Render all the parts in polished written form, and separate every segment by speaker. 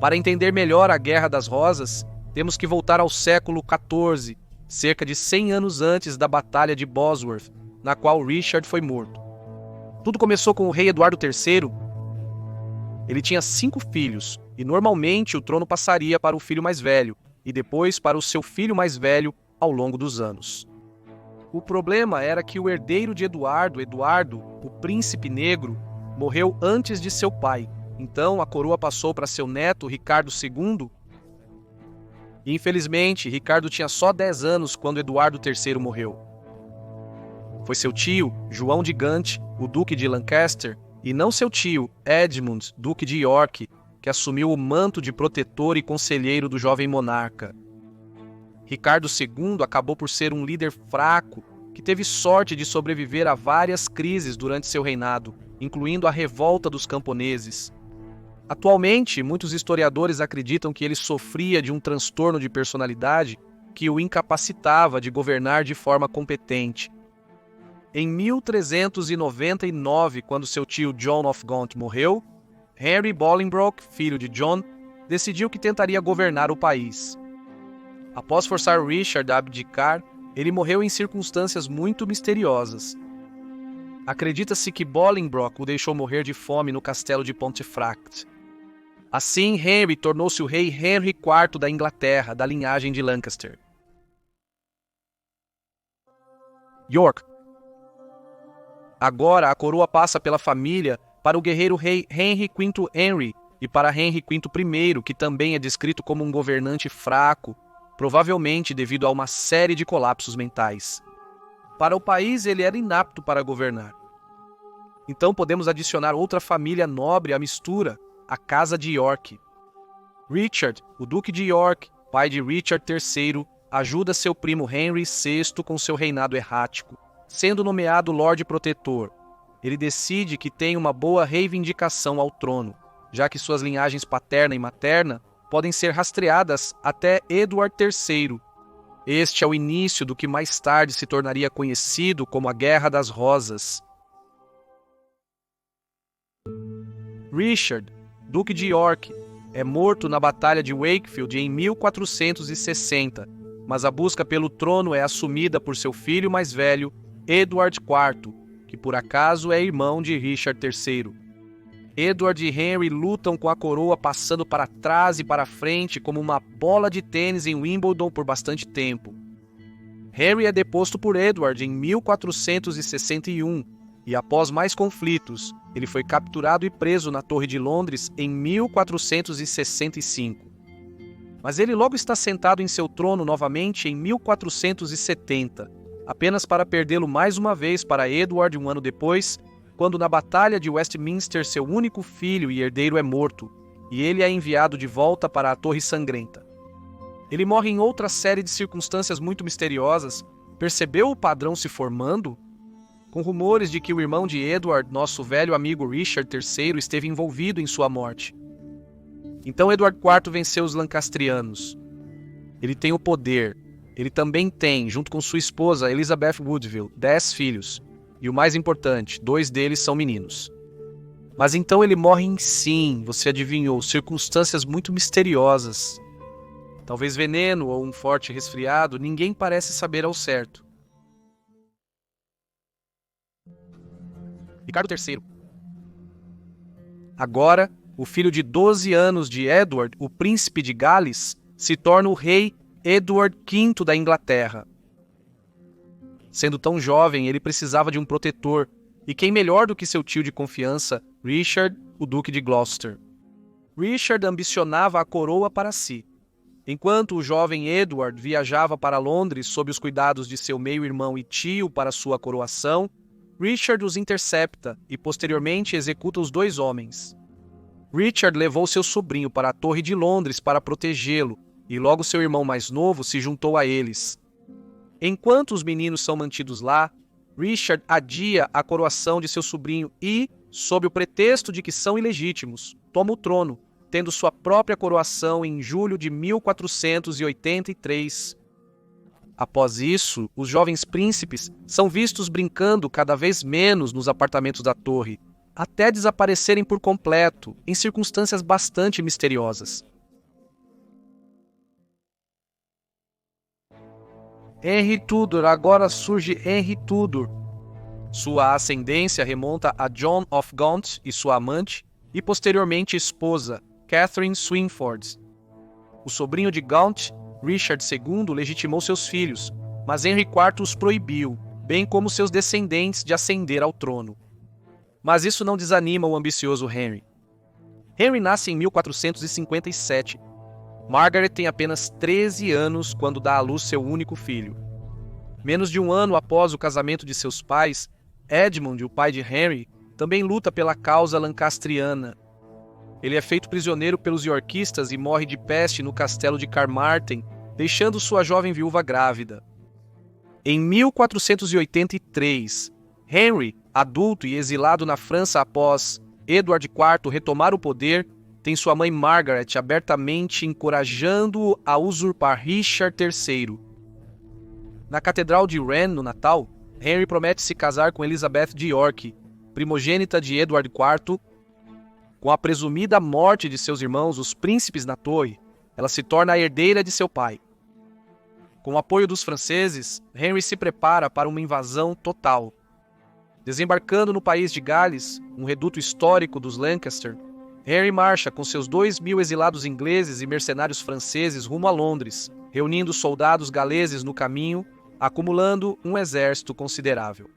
Speaker 1: Para entender melhor a Guerra das Rosas, temos que voltar ao século XIV, cerca de 100 anos antes da Batalha de Bosworth, na qual Richard foi morto. Tudo começou com o rei Eduardo III. Ele tinha 5 filhos, e normalmente o trono passaria para o filho mais velho, e depois para o seu filho mais velho ao longo dos anos. O problema era que o herdeiro de Eduardo, o príncipe negro, morreu antes de seu pai. Então a coroa passou para seu neto, Ricardo II. E, infelizmente, Ricardo tinha só 10 anos quando Eduardo III morreu. Foi seu tio, João de Gante, o duque de Lancaster, e não seu tio, Edmund, duque de York, que assumiu o manto de protetor e conselheiro do jovem monarca. Ricardo II acabou por ser um líder fraco, que teve sorte de sobreviver a várias crises durante seu reinado, incluindo a revolta dos camponeses. Atualmente, muitos historiadores acreditam que ele sofria de um transtorno de personalidade que o incapacitava de governar de forma competente. Em 1399, quando seu tio John of Gaunt morreu, Henry Bolingbroke, filho de John, decidiu que tentaria governar o país. Após forçar Richard a abdicar, ele morreu em circunstâncias muito misteriosas. Acredita-se que Bolingbroke o deixou morrer de fome no castelo de Pontefract. Assim, Henry tornou-se o rei Henry IV da Inglaterra, da linhagem de Lancaster. York. Agora a coroa passa pela família para o guerreiro rei Henry V Henry e para Henry V I, que também é descrito como um governante fraco, provavelmente devido a uma série de colapsos mentais. Para o país, ele era inapto para governar. Então podemos adicionar outra família nobre à mistura, a Casa de York. Richard, o Duque de York, pai de Richard III, ajuda seu primo Henry VI com seu reinado errático. Sendo nomeado Lorde Protetor, ele decide que tem uma boa reivindicação ao trono, já que suas linhagens paterna e materna podem ser rastreadas até Edward III. Este é o início do que mais tarde se tornaria conhecido como a Guerra das Rosas. Richard, Duque de York, é morto na Batalha de Wakefield em 1460, mas a busca pelo trono é assumida por seu filho mais velho, Edward IV, que por acaso é irmão de Richard III. Edward e Henry lutam com a coroa passando para trás e para frente como uma bola de tênis em Wimbledon por bastante tempo. Henry é deposto por Edward em 1461 e, após mais conflitos, ele foi capturado e preso na Torre de Londres em 1465. Mas ele logo está sentado em seu trono novamente em 1470, apenas para perdê-lo mais uma vez para Edward um ano depois, quando na Batalha de Westminster seu único filho e herdeiro é morto, e ele é enviado de volta para a Torre Sangrenta. Ele morre em outra série de circunstâncias muito misteriosas. Percebeu o padrão se formando? Com rumores de que o irmão de Edward, nosso velho amigo Richard III, esteve envolvido em sua morte. Então Edward IV venceu os lancastrianos. Ele tem o poder. Ele também tem, junto com sua esposa Elizabeth Woodville, 10 filhos. E o mais importante, 2 deles são meninos. Mas então ele morre em sim, você adivinhou, circunstâncias muito misteriosas. Talvez veneno ou um forte resfriado, ninguém parece saber ao certo. Ricardo III. Agora, o filho de 12 anos de Edward, o príncipe de Gales, se torna o rei Edward V da Inglaterra. Sendo tão jovem, ele precisava de um protetor, e quem melhor do que seu tio de confiança, Richard, o Duque de Gloucester. Richard ambicionava a coroa para si. Enquanto o jovem Edward viajava para Londres sob os cuidados de seu meio-irmão e tio para sua coroação, Richard os intercepta e posteriormente executa os 2 homens. Richard levou seu sobrinho para a Torre de Londres para protegê-lo, e logo seu irmão mais novo se juntou a eles. Enquanto os meninos são mantidos lá, Richard adia a coroação de seu sobrinho e, sob o pretexto de que são ilegítimos, toma o trono, tendo sua própria coroação em julho de 1483. Após isso, os jovens príncipes são vistos brincando cada vez menos nos apartamentos da torre, até desaparecerem por completo, em circunstâncias bastante misteriosas. Henry Tudor, agora surge Henry Tudor. Sua ascendência remonta a John of Gaunt e sua amante, e posteriormente esposa, Catherine Swynford. O sobrinho de Gaunt, Richard II, legitimou seus filhos, mas Henry IV os proibiu, bem como seus descendentes, de ascender ao trono. Mas isso não desanima o ambicioso Henry. Henry nasce em 1457. Margaret tem apenas 13 anos quando dá à luz seu único filho. Menos de um ano após o casamento de seus pais, Edmund, o pai de Henry, também luta pela causa lancastriana. Ele é feito prisioneiro pelos yorkistas e morre de peste no castelo de Carmarthen, deixando sua jovem viúva grávida. Em 1483, Henry, adulto e exilado na França após Edward IV retomar o poder, tem sua mãe Margaret abertamente encorajando-o a usurpar Richard III. Na Catedral de Rennes, no Natal, Henry promete se casar com Elizabeth de York, primogênita de Edward IV. Com a presumida morte de seus irmãos, os príncipes na torre, ela se torna a herdeira de seu pai. Com o apoio dos franceses, Henry se prepara para uma invasão total. Desembarcando no país de Gales, um reduto histórico dos Lancaster, Henry marcha com seus 2.000 exilados ingleses e mercenários franceses rumo a Londres, reunindo soldados galeses no caminho, acumulando um exército considerável.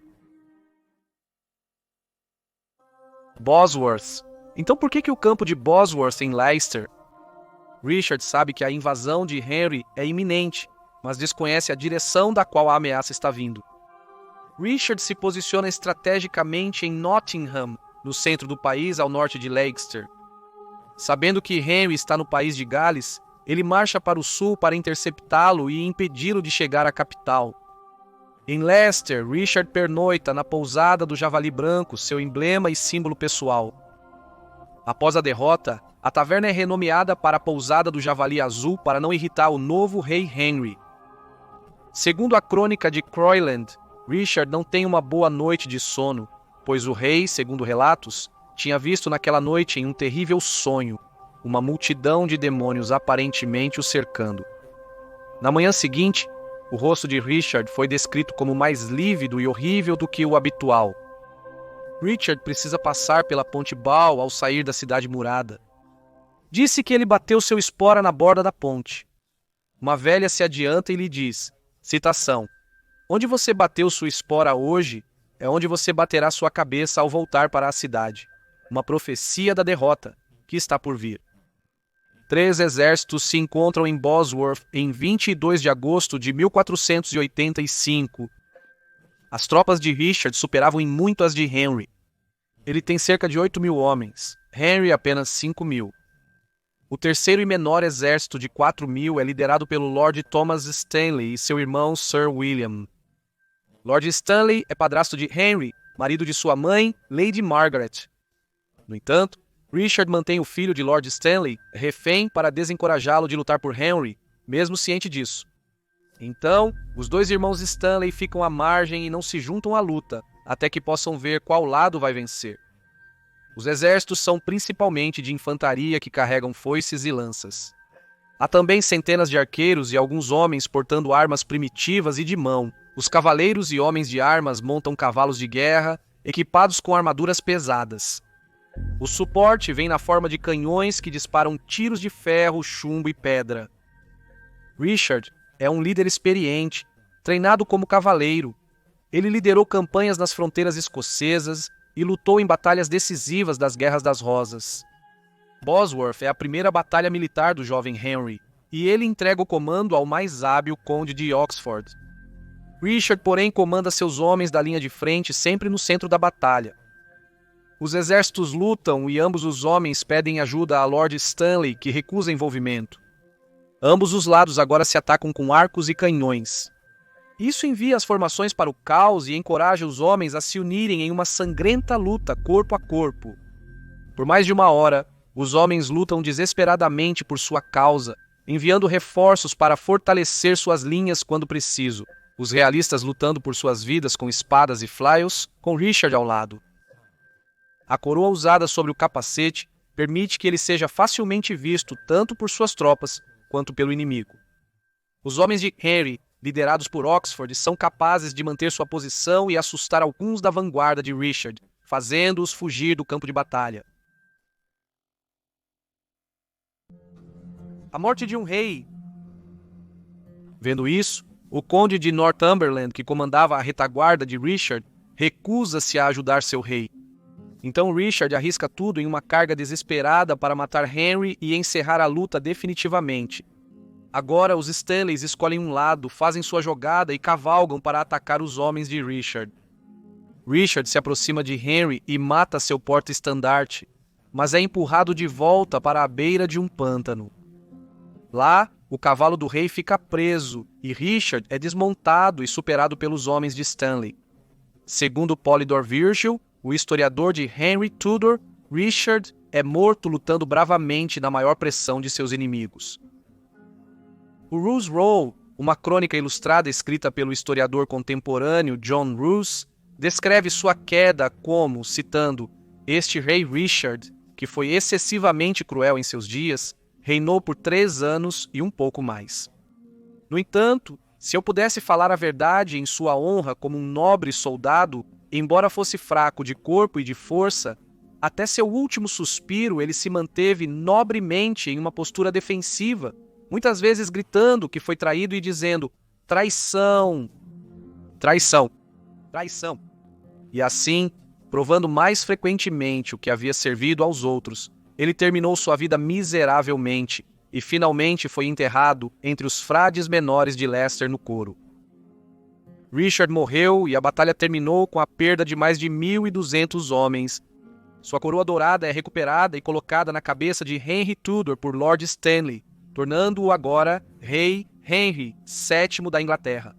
Speaker 1: Bosworth. Então por que o campo de Bosworth em Leicester? Richard sabe que a invasão de Henry é iminente, mas desconhece a direção da qual a ameaça está vindo. Richard se posiciona estrategicamente em Nottingham, no centro do país, ao norte de Leicester. Sabendo que Henry está no país de Gales, ele marcha para o sul para interceptá-lo e impedi-lo de chegar à capital. Em Leicester, Richard pernoita na pousada do Javali Branco, seu emblema e símbolo pessoal. Após a derrota, a taverna é renomeada para a Pousada do Javali Azul para não irritar o novo rei Henry. Segundo a crônica de Croyland, Richard não tem uma boa noite de sono, pois o rei, segundo relatos, tinha visto naquela noite em um terrível sonho uma multidão de demônios aparentemente o cercando. Na manhã seguinte, o rosto de Richard foi descrito como mais lívido e horrível do que o habitual. Richard precisa passar pela Ponte Bow ao sair da cidade murada. Disse que ele bateu seu espora na borda da ponte. Uma velha se adianta e lhe diz, citação, "Onde você bateu sua espora hoje, é onde você baterá sua cabeça ao voltar para a cidade. Uma profecia da derrota, que está por vir." 3 exércitos se encontram em Bosworth em 22 de agosto de 1485. As tropas de Richard superavam em muito as de Henry. Ele tem cerca de 8.000 homens, Henry apenas 5.000. O terceiro e menor exército de 4.000 é liderado pelo Lord Thomas Stanley e seu irmão Sir William. Lord Stanley é padrasto de Henry, marido de sua mãe, Lady Margaret. No entanto, Richard mantém o filho de Lord Stanley refém para desencorajá-lo de lutar por Henry, mesmo ciente disso. Então, os 2 irmãos Stanley ficam à margem e não se juntam à luta, até que possam ver qual lado vai vencer. Os exércitos são principalmente de infantaria que carregam foices e lanças. Há também centenas de arqueiros e alguns homens portando armas primitivas e de mão. Os cavaleiros e homens de armas montam cavalos de guerra, equipados com armaduras pesadas. O suporte vem na forma de canhões que disparam tiros de ferro, chumbo e pedra. Richard é um líder experiente, treinado como cavaleiro. Ele liderou campanhas nas fronteiras escocesas e lutou em batalhas decisivas das Guerras das Rosas. Bosworth é a primeira batalha militar do jovem Henry, e ele entrega o comando ao mais hábil conde de Oxford. Richard, porém, comanda seus homens da linha de frente sempre no centro da batalha. Os exércitos lutam e ambos os homens pedem ajuda a Lord Stanley, que recusa envolvimento. Ambos os lados agora se atacam com arcos e canhões. Isso envia as formações para o caos e encoraja os homens a se unirem em uma sangrenta luta corpo a corpo. Por mais de 1 hora, os homens lutam desesperadamente por sua causa, enviando reforços para fortalecer suas linhas quando preciso, os realistas lutando por suas vidas com espadas e flails, com Richard ao lado. A coroa usada sobre o capacete permite que ele seja facilmente visto tanto por suas tropas quanto pelo inimigo. Os homens de Henry liderados por Oxford, são capazes de manter sua posição e assustar alguns da vanguarda de Richard, fazendo-os fugir do campo de batalha. A morte de um rei. Vendo isso, o conde de Northumberland, que comandava a retaguarda de Richard, recusa-se a ajudar seu rei. Então Richard arrisca tudo em uma carga desesperada para matar Henry e encerrar a luta definitivamente. Agora os Stanleys escolhem um lado, fazem sua jogada e cavalgam para atacar os homens de Richard. Richard se aproxima de Henry e mata seu porta-estandarte, mas é empurrado de volta para a beira de um pântano. Lá, o cavalo do rei fica preso e Richard é desmontado e superado pelos homens de Stanley. Segundo Polydore Virgil, o historiador de Henry Tudor, Richard é morto lutando bravamente na maior pressão de seus inimigos. O Roose Roll, uma crônica ilustrada escrita pelo historiador contemporâneo John Roose, descreve sua queda como, citando, "Este rei Richard, que foi excessivamente cruel em seus dias, reinou por 3 anos e um pouco mais. No entanto, se eu pudesse falar a verdade em sua honra como um nobre soldado, embora fosse fraco de corpo e de força, até seu último suspiro ele se manteve nobremente em uma postura defensiva, muitas vezes gritando que foi traído e dizendo, 'Traição! Traição! Traição!' E assim, provando mais frequentemente o que havia servido aos outros, ele terminou sua vida miseravelmente e finalmente foi enterrado entre os frades menores de Leicester no coro. Richard morreu e a batalha terminou com a perda de mais de 1.200 homens. Sua coroa dourada é recuperada e colocada na cabeça de Henry Tudor por Lord Stanley, tornando-o agora Rei Henry VII da Inglaterra.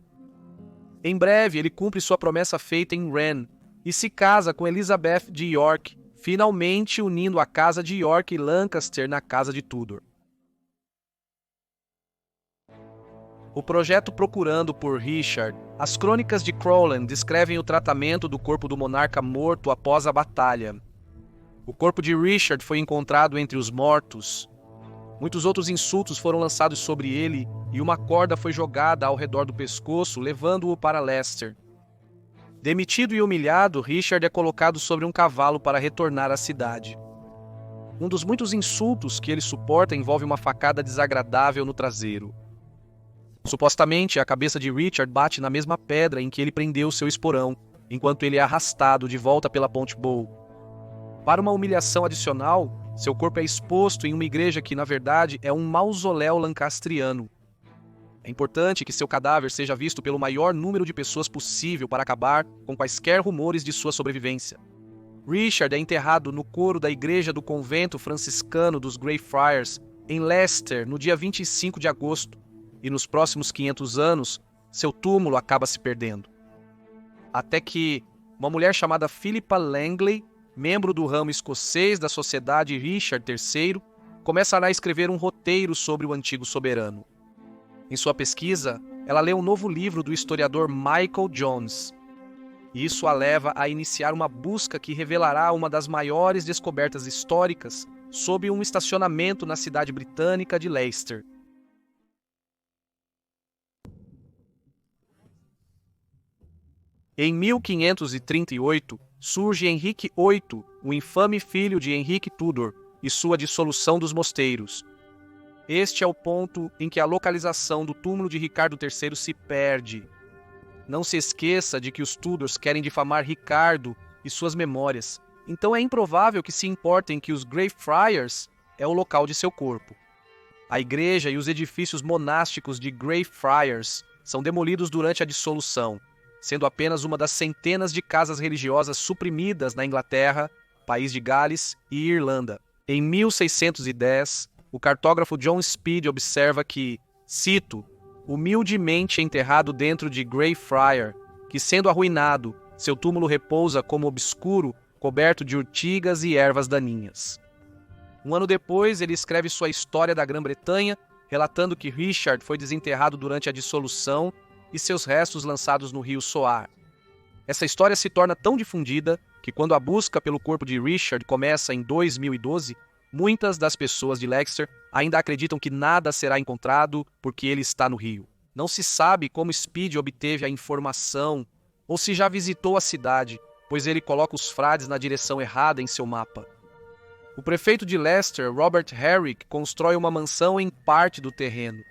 Speaker 1: Em breve ele cumpre sua promessa feita em Rennes e se casa com Elizabeth de York, finalmente unindo a casa de York e Lancaster na casa de Tudor. O projeto procurando por Richard. As crônicas de Crowland descrevem o tratamento do corpo do monarca morto após a batalha. O corpo de Richard foi encontrado entre os mortos. Muitos outros insultos foram lançados sobre ele e uma corda foi jogada ao redor do pescoço, levando-o para Leicester. Demitido e humilhado, Richard é colocado sobre um cavalo para retornar à cidade. Um dos muitos insultos que ele suporta envolve uma facada desagradável no traseiro. Supostamente, a cabeça de Richard bate na mesma pedra em que ele prendeu seu esporão, enquanto ele é arrastado de volta pela Ponte Bow. Para uma humilhação adicional, seu corpo é exposto em uma igreja que, na verdade, é um mausoléu lancastriano. É importante que seu cadáver seja visto pelo maior número de pessoas possível para acabar com quaisquer rumores de sua sobrevivência. Richard é enterrado no coro da igreja do convento franciscano dos Greyfriars, em Leicester, no dia 25 de agosto, e nos próximos 500 anos, seu túmulo acaba se perdendo. Até que uma mulher chamada Philippa Langley, membro do ramo escocês da Sociedade Richard III, começará a escrever um roteiro sobre o antigo soberano. Em sua pesquisa, ela lê um novo livro do historiador Michael Jones. Isso a leva a iniciar uma busca que revelará uma das maiores descobertas históricas sob um estacionamento na cidade britânica de Leicester. Em 1538, surge Henrique VIII, o infame filho de Henrique Tudor, e sua dissolução dos mosteiros. Este é o ponto em que a localização do túmulo de Ricardo III se perde. Não se esqueça de que os Tudors querem difamar Ricardo e suas memórias, então é improvável que se importem que os Greyfriars é o local de seu corpo. A igreja e os edifícios monásticos de Greyfriars são demolidos durante a dissolução, sendo apenas uma das centenas de casas religiosas suprimidas na Inglaterra, País de Gales e Irlanda. Em 1610, o cartógrafo John Speed observa que, cito, humildemente enterrado dentro de Greyfriar, que sendo arruinado, seu túmulo repousa como obscuro, coberto de urtigas e ervas daninhas. Um ano depois, ele escreve sua História da Grã-Bretanha, relatando que Richard foi desenterrado durante a dissolução e seus restos lançados no rio Soar. Essa história se torna tão difundida que quando a busca pelo corpo de Richard começa em 2012, muitas das pessoas de Leicester ainda acreditam que nada será encontrado porque ele está no rio. Não se sabe como Speed obteve a informação ou se já visitou a cidade, pois ele coloca os frades na direção errada em seu mapa. O prefeito de Leicester, Robert Herrick, constrói uma mansão em parte do terreno.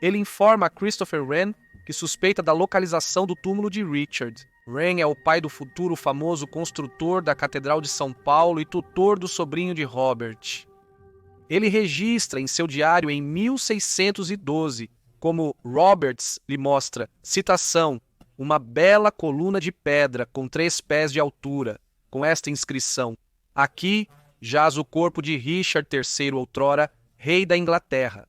Speaker 1: Ele informa a Christopher Wren que suspeita da localização do túmulo de Richard. Wren é o pai do futuro famoso construtor da Catedral de São Paulo e tutor do sobrinho de Robert. Ele registra em seu diário em 1612, como Roberts lhe mostra, citação, uma bela coluna de pedra com 3 pés de altura, com esta inscrição: aqui jaz o corpo de Richard III, outrora rei da Inglaterra.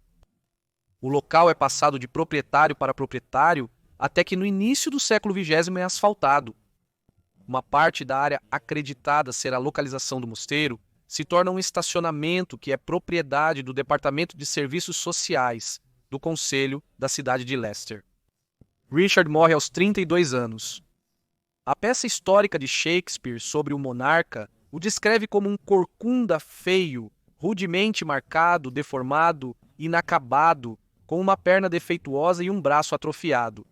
Speaker 1: O local é passado de proprietário para proprietário até que no início do século XX é asfaltado. Uma parte da área acreditada ser a localização do mosteiro se torna um estacionamento que é propriedade do Departamento de Serviços Sociais do Conselho da cidade de Leicester. Richard morre aos 32 anos. A peça histórica de Shakespeare sobre o monarca o descreve como um corcunda feio, rudemente marcado, deformado, inacabado, com uma perna defeituosa e um braço atrofiado.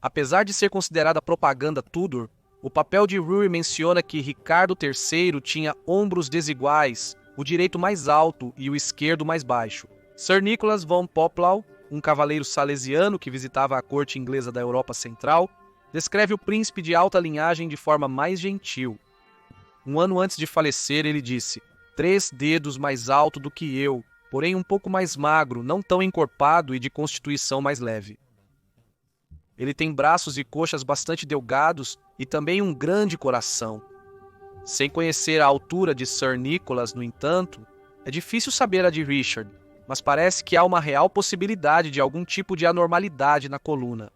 Speaker 1: Apesar de ser considerada propaganda Tudor, o papel de Ruy menciona que Ricardo III tinha ombros desiguais, o direito mais alto e o esquerdo mais baixo. Sir Nicholas von Poplau, um cavaleiro salesiano que visitava a corte inglesa da Europa Central, descreve o príncipe de alta linhagem de forma mais gentil. Um ano antes de falecer, ele disse: 3 dedos mais alto do que eu, porém um pouco mais magro, não tão encorpado e de constituição mais leve. Ele tem braços e coxas bastante delgados e também um grande coração. Sem conhecer a altura de Sir Nicholas, no entanto, é difícil saber a de Richard, mas parece que há uma real possibilidade de algum tipo de anormalidade na coluna.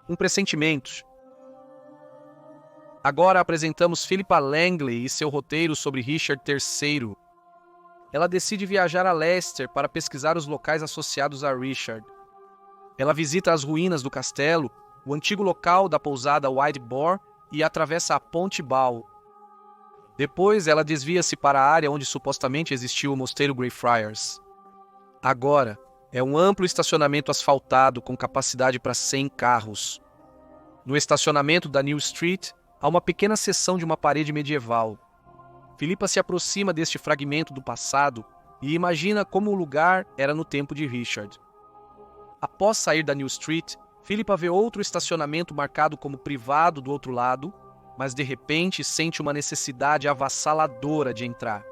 Speaker 1: Um pressentimento. Agora apresentamos Philippa Langley e seu roteiro sobre Richard III. Ela decide viajar a Leicester para pesquisar os locais associados a Richard. Ela visita as ruínas do castelo, o antigo local da pousada White Boar e atravessa a Ponte Bow. Depois, ela desvia-se para a área onde supostamente existiu o mosteiro Greyfriars. Agora, é um amplo estacionamento asfaltado com capacidade para 100 carros. No estacionamento da New Street, há uma pequena seção de uma parede medieval. Philippa se aproxima deste fragmento do passado e imagina como o lugar era no tempo de Richard. Após sair da New Street, Philippa vê outro estacionamento marcado como privado do outro lado, mas de repente sente uma necessidade avassaladora de entrar.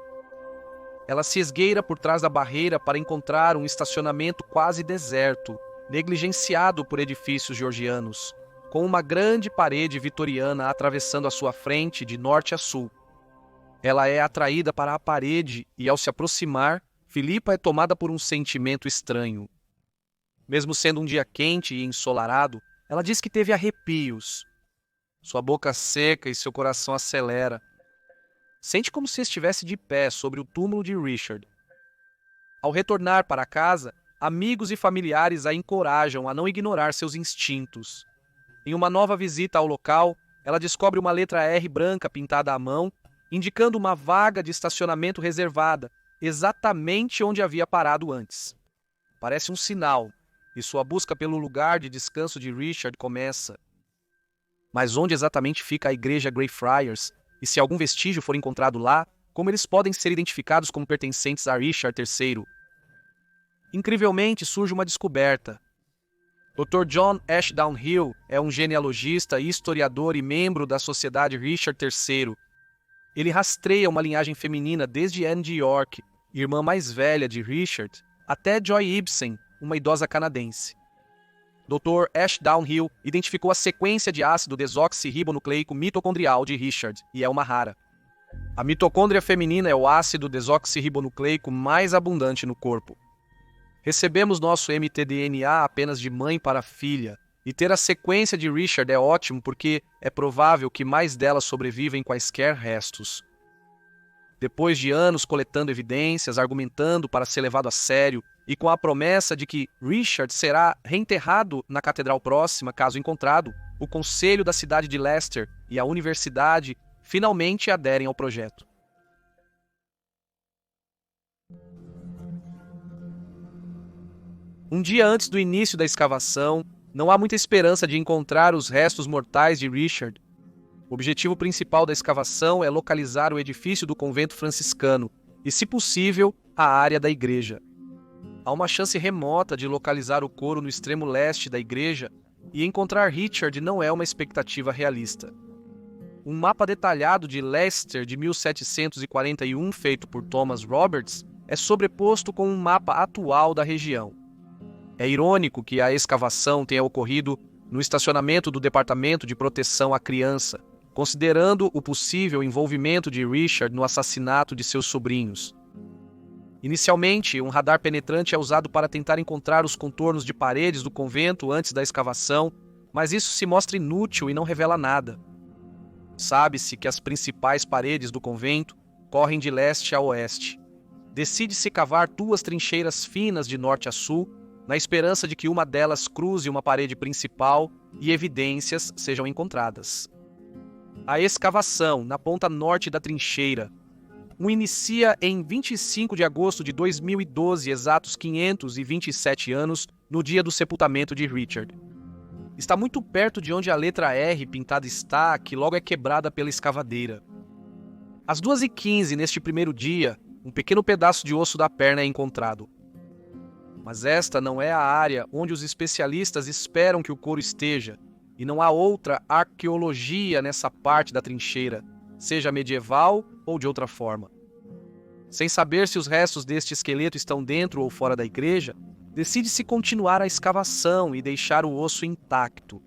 Speaker 1: Ela se esgueira por trás da barreira para encontrar um estacionamento quase deserto, negligenciado por edifícios georgianos, com uma grande parede vitoriana atravessando a sua frente de norte a sul. Ela é atraída para a parede e, ao se aproximar, Philippa é tomada por um sentimento estranho. Mesmo sendo um dia quente e ensolarado, ela diz que teve arrepios. Sua boca seca e seu coração acelera. Sente como se estivesse de pé sobre o túmulo de Richard. Ao retornar para casa, amigos e familiares a encorajam a não ignorar seus instintos. Em uma nova visita ao local, ela descobre uma letra R branca pintada à mão, indicando uma vaga de estacionamento reservada, exatamente onde havia parado antes. Parece um sinal, e sua busca pelo lugar de descanso de Richard começa. Mas onde exatamente fica a igreja Greyfriars? E se algum vestígio for encontrado lá, como eles podem ser identificados como pertencentes a Richard III? Incrivelmente surge uma descoberta. Dr. John Ashdown Hill é um genealogista, historiador e membro da Sociedade Richard III. Ele rastreia uma linhagem feminina desde Anne de York, irmã mais velha de Richard, até Joy Ibsen, uma idosa canadense. Dr. Ashdown Hill identificou a sequência de ácido desoxirribonucleico mitocondrial de Richard, e é uma rara. A mitocôndria feminina é o ácido desoxirribonucleico mais abundante no corpo. Recebemos nosso mtDNA apenas de mãe para filha, e ter a sequência de Richard é ótimo porque é provável que mais delas sobrevivem quaisquer restos. Depois de anos coletando evidências, argumentando para ser levado a sério e com a promessa de que Richard será reenterrado na catedral próxima, caso encontrado, o Conselho da cidade de Leicester e a Universidade finalmente aderem ao projeto. Um dia antes do início da escavação, não há muita esperança de encontrar os restos mortais de Richard. O objetivo principal da escavação é localizar o edifício do convento franciscano e, se possível, a área da igreja. Há uma chance remota de localizar o coro no extremo leste da igreja, e encontrar Richard não é uma expectativa realista. Um mapa detalhado de Leicester de 1741, feito por Thomas Roberts, é sobreposto com um mapa atual da região. É irônico que a escavação tenha ocorrido no estacionamento do Departamento de Proteção à Criança, considerando o possível envolvimento de Richard no assassinato de seus sobrinhos. Inicialmente, um radar penetrante é usado para tentar encontrar os contornos de paredes do convento antes da escavação, mas isso se mostra inútil e não revela nada. Sabe-se que as principais paredes do convento correm de leste a oeste. Decide-se cavar 2 trincheiras finas de norte a sul, na esperança de que uma delas cruze uma parede principal e evidências sejam encontradas. A escavação, na ponta norte da trincheira, inicia em 25 de agosto de 2012, exatos 527 anos, no dia do sepultamento de Richard. Está muito perto de onde a letra R pintada está, que logo é quebrada pela escavadeira. Às 2h15, neste primeiro dia, um pequeno pedaço de osso da perna é encontrado. Mas esta não é a área onde os especialistas esperam que o coro esteja, e não há outra arqueologia nessa parte da trincheira, seja medieval ou de outra forma. Sem saber se os restos deste esqueleto estão dentro ou fora da igreja, decide-se continuar a escavação e deixar o osso intacto.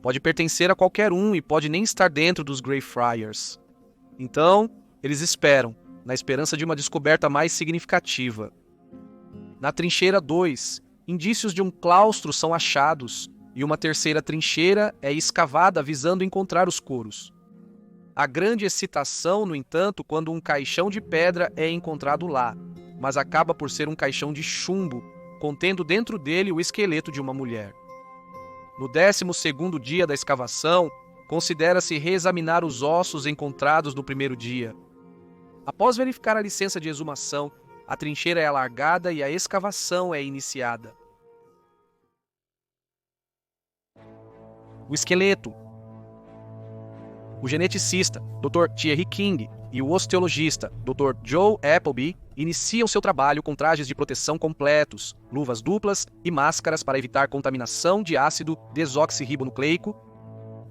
Speaker 1: Pode pertencer a qualquer um e pode nem estar dentro dos Greyfriars. Então, eles esperam, na esperança de uma descoberta mais significativa. Na trincheira 2, indícios de um claustro são achados, e uma terceira trincheira é escavada visando encontrar os coros. Há grande excitação, no entanto, quando um caixão de pedra é encontrado lá, mas acaba por ser um caixão de chumbo, contendo dentro dele o esqueleto de uma mulher. No 12º dia da escavação, considera-se reexaminar os ossos encontrados no primeiro dia. Após verificar a licença de exumação, a trincheira é alargada e a escavação é iniciada. O esqueleto. O geneticista, Dr. Thierry King, e o osteologista, Dr. Joe Appleby, iniciam seu trabalho com trajes de proteção completos, luvas duplas e máscaras para evitar contaminação de ácido desoxirribonucleico.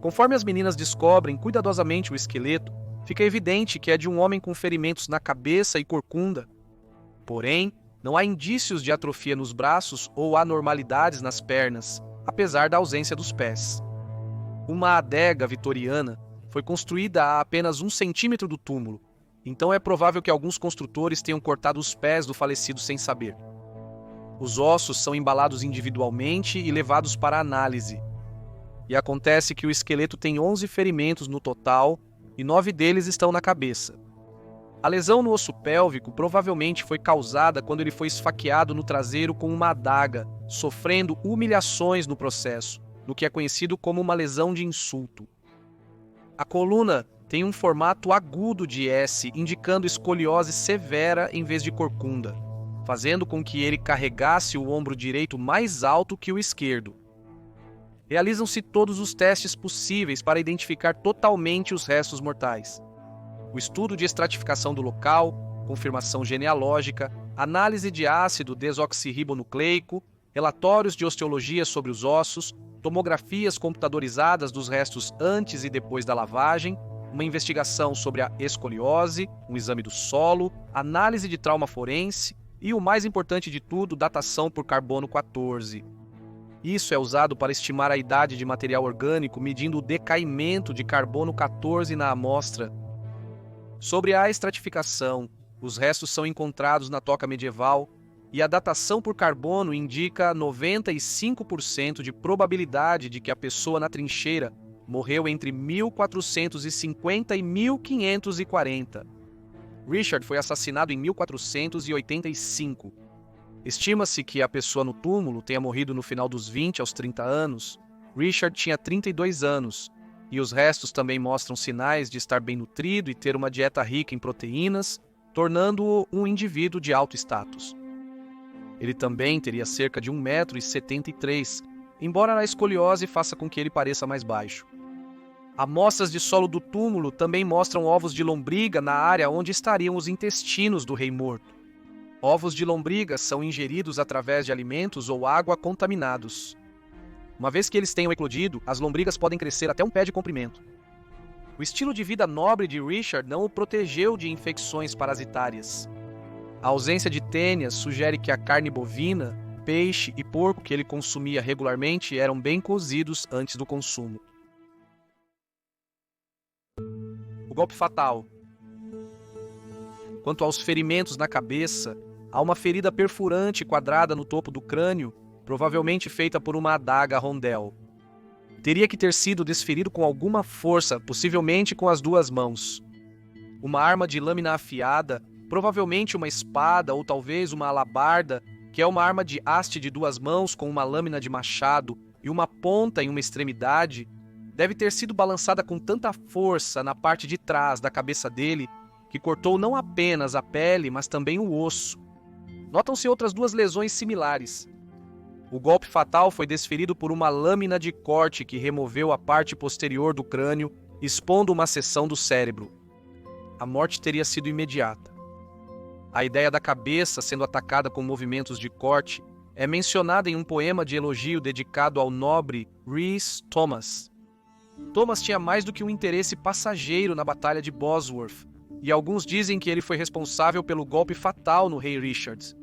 Speaker 1: Conforme as meninas descobrem cuidadosamente o esqueleto, fica evidente que é de um homem com ferimentos na cabeça e corcunda. Porém, não há indícios de atrofia nos braços ou anormalidades nas pernas, apesar da ausência dos pés. Uma adega vitoriana foi construída a apenas 1 centímetro do túmulo, então é provável que alguns construtores tenham cortado os pés do falecido sem saber. Os ossos são embalados individualmente e levados para análise. E acontece que o esqueleto tem 11 ferimentos no total e 9 deles estão na cabeça. A lesão no osso pélvico provavelmente foi causada quando ele foi esfaqueado no traseiro com uma adaga, sofrendo humilhações no processo, no que é conhecido como uma lesão de insulto. A coluna tem um formato agudo de S, indicando escoliose severa em vez de corcunda, fazendo com que ele carregasse o ombro direito mais alto que o esquerdo. Realizam-se todos os testes possíveis para identificar totalmente os restos mortais. O estudo de estratificação do local, confirmação genealógica, análise de ácido desoxirribonucleico, relatórios de osteologia sobre os ossos, tomografias computadorizadas dos restos antes e depois da lavagem, uma investigação sobre a escoliose, um exame do solo, análise de trauma forense e, o mais importante de tudo, datação por carbono 14. Isso é usado para estimar a idade de material orgânico medindo o decaimento de carbono 14 na amostra. Sobre a estratificação, os restos são encontrados na toca medieval e a datação por carbono indica 95% de probabilidade de que a pessoa na trincheira morreu entre 1450 e 1540. Richard foi assassinado em 1485. Estima-se que a pessoa no túmulo tenha morrido no final dos 20 aos 30 anos. Richard tinha 32 anos, e os restos também mostram sinais de estar bem nutrido e ter uma dieta rica em proteínas, tornando-o um indivíduo de alto status. Ele também teria cerca de 1,73 m, embora a escoliose faça com que ele pareça mais baixo. Amostras de solo do túmulo também mostram ovos de lombriga na área onde estariam os intestinos do rei morto. Ovos de lombriga são ingeridos através de alimentos ou água contaminados. Uma vez que eles tenham eclodido, as lombrigas podem crescer até um pé de comprimento. O estilo de vida nobre de Richard não o protegeu de infecções parasitárias. A ausência de tênias sugere que a carne bovina, peixe e porco que ele consumia regularmente eram bem cozidos antes do consumo. O golpe fatal. Quanto aos ferimentos na cabeça, há uma ferida perfurante quadrada no topo do crânio, provavelmente feita por uma adaga rondel. Teria que ter sido desferido com alguma força, possivelmente com as duas mãos. Uma arma de lâmina afiada, provavelmente uma espada ou talvez uma alabarda, que é uma arma de haste de duas mãos com uma lâmina de machado e uma ponta em uma extremidade, deve ter sido balançada com tanta força na parte de trás da cabeça dele que cortou não apenas a pele, mas também o osso. Notam-se outras duas lesões similares. O golpe fatal foi desferido por uma lâmina de corte que removeu a parte posterior do crânio, expondo uma seção do cérebro. A morte teria sido imediata. A ideia da cabeça sendo atacada com movimentos de corte é mencionada em um poema de elogio dedicado ao nobre Rhys Thomas. Thomas tinha mais do que um interesse passageiro na Batalha de Bosworth, e alguns dizem que ele foi responsável pelo golpe fatal no rei Richard.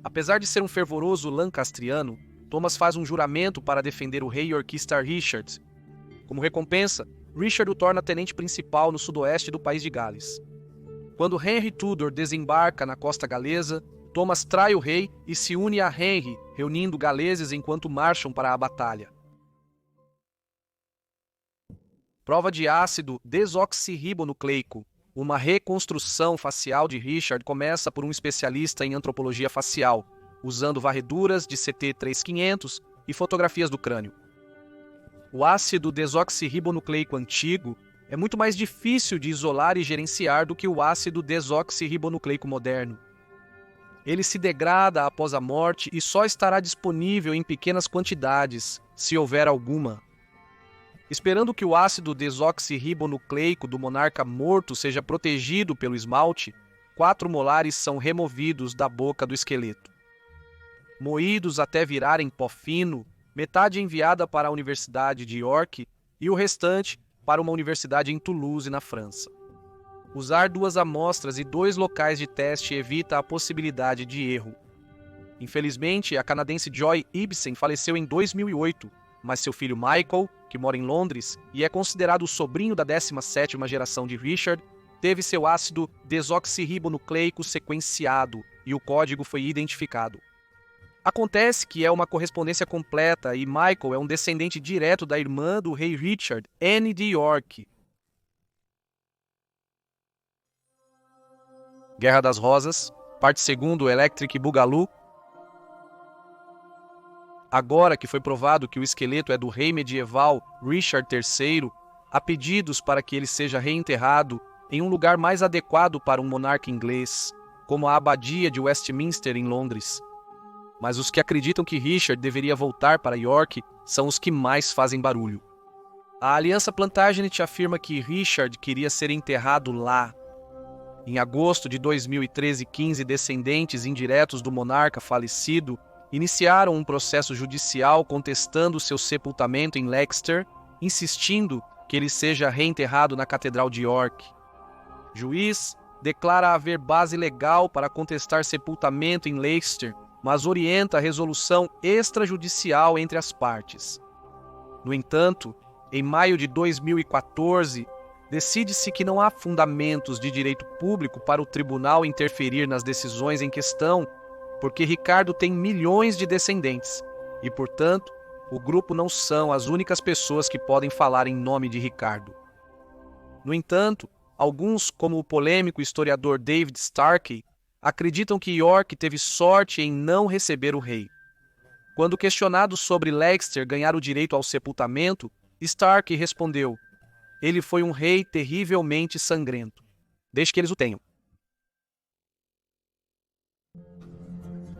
Speaker 1: Apesar de ser um fervoroso lancastriano, Thomas faz um juramento para defender o rei iorquista Richard. Como recompensa, Richard o torna tenente principal no sudoeste do país de Gales. Quando Henry Tudor desembarca na costa galesa, Thomas trai o rei e se une a Henry, reunindo galeses enquanto marcham para a batalha. Prova de ácido desoxirribonucleico. Uma reconstrução facial de Richard começa por um especialista em antropologia facial, usando varreduras de CT-3500 e fotografias do crânio. O ácido desoxirribonucleico antigo é muito mais difícil de isolar e gerenciar do que o ácido desoxirribonucleico moderno. Ele se degrada após a morte e só estará disponível em pequenas quantidades, se houver alguma. Esperando que o ácido desoxirribonucleico do monarca morto seja protegido pelo esmalte, 4 molares são removidos da boca do esqueleto. Moídos até virarem pó fino, metade enviada para a Universidade de York e o restante para uma universidade em Toulouse, na França. Usar 2 amostras e 2 locais de teste evita a possibilidade de erro. Infelizmente, a canadense Joy Ibsen faleceu em 2008, mas seu filho Michael, que mora em Londres e é considerado o sobrinho da 17ª geração de Richard, teve seu ácido desoxirribonucleico sequenciado e o código foi identificado. Acontece que é uma correspondência completa e Michael é um descendente direto da irmã do rei Richard, Anne de York. Guerra das Rosas, parte 2, Electric Boogaloo. Agora que foi provado que o esqueleto é do rei medieval Richard III, há pedidos para que ele seja reenterrado em um lugar mais adequado para um monarca inglês, como a Abadia de Westminster em Londres. Mas os que acreditam que Richard deveria voltar para York são os que mais fazem barulho. A Aliança Plantagenet afirma que Richard queria ser enterrado lá. Em agosto de 2013, 15 descendentes indiretos do monarca falecido iniciaram um processo judicial contestando seu sepultamento em Leicester, insistindo que ele seja reenterrado na Catedral de York. Juiz declara haver base legal para contestar sepultamento em Leicester, mas orienta a resolução extrajudicial entre as partes. No entanto, em maio de 2014, decide-se que não há fundamentos de direito público para o tribunal interferir nas decisões em questão, porque Ricardo tem milhões de descendentes e, portanto, o grupo não são as únicas pessoas que podem falar em nome de Ricardo. No entanto, alguns, como o polêmico historiador David Starkey, acreditam que York teve sorte em não receber o rei. Quando questionado sobre Leicester ganhar o direito ao sepultamento, Starkey respondeu: "Ele foi um rei terrivelmente sangrento. Deixe que eles o tenham."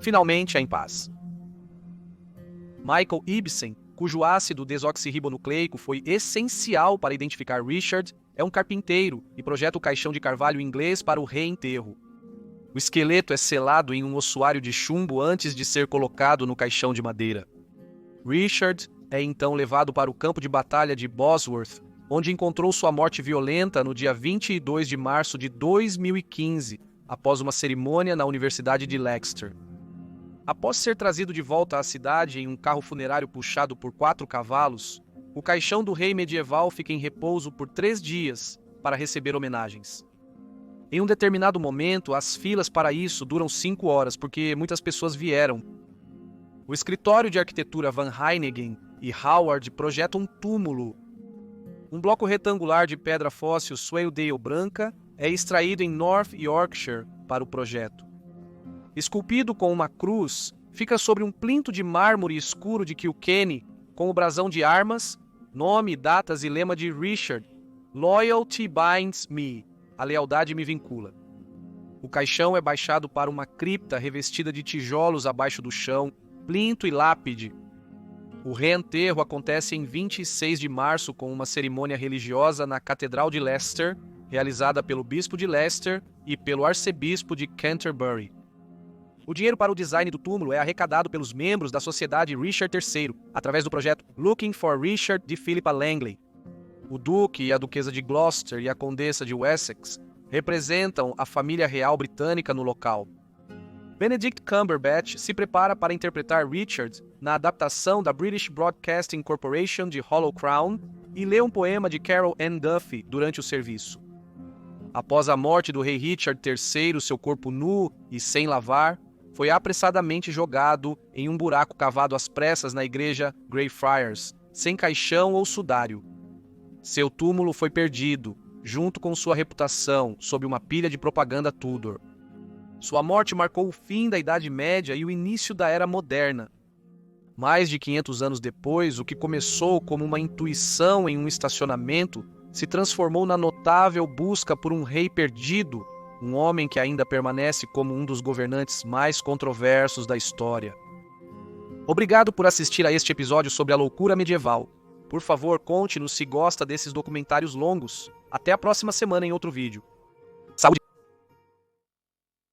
Speaker 1: finalmente é em paz. Michael Ibsen, cujo ácido desoxirribonucleico foi essencial para identificar Richard, é um carpinteiro e projeta o caixão de carvalho inglês para o reenterro. O esqueleto é selado em um ossuário de chumbo antes de ser colocado no caixão de madeira. Richard é então levado para o campo de batalha de Bosworth, onde encontrou sua morte violenta no dia 22 de março de 2015, após uma cerimônia na Universidade de Leicester. Após ser trazido de volta à cidade em um carro funerário puxado por 4 cavalos, o caixão do rei medieval fica em repouso por 3 dias para receber homenagens. Em um determinado momento, as filas para isso duram 5 horas, porque muitas pessoas vieram. O escritório de arquitetura Van Heineken e Howard projetam um túmulo. Um bloco retangular de pedra fóssil Swaledale branca é extraído em North Yorkshire para o projeto. Esculpido com uma cruz, fica sobre um plinto de mármore escuro de Kilkenny, com o brasão de armas, nome, datas e lema de Richard. Loyalty binds me. A lealdade me vincula. O caixão é baixado para uma cripta revestida de tijolos abaixo do chão, plinto e lápide. O reenterro acontece em 26 de março com uma cerimônia religiosa na Catedral de Leicester, realizada pelo bispo de Leicester e pelo arcebispo de Canterbury. O dinheiro para o design do túmulo é arrecadado pelos membros da Sociedade Richard III, através do projeto Looking for Richard de Philippa Langley. O duque e a duquesa de Gloucester e a condessa de Wessex representam a família real britânica no local. Benedict Cumberbatch se prepara para interpretar Richard na adaptação da British Broadcasting Corporation de Hollow Crown e lê um poema de Carol Ann Duffy durante o serviço. Após a morte do rei Richard III, seu corpo nu e sem lavar foi apressadamente jogado em um buraco cavado às pressas na igreja Greyfriars, sem caixão ou sudário. Seu túmulo foi perdido, junto com sua reputação, sob uma pilha de propaganda Tudor. Sua morte marcou o fim da Idade Média e o início da Era Moderna. Mais de 500 anos depois, o que começou como uma intuição em um estacionamento se transformou na notável busca por um rei perdido, um homem que ainda permanece como um dos governantes mais controversos da história. Obrigado por assistir a este episódio sobre a loucura medieval. Por favor, conte-nos se gosta desses documentários longos. Até a próxima semana em outro vídeo.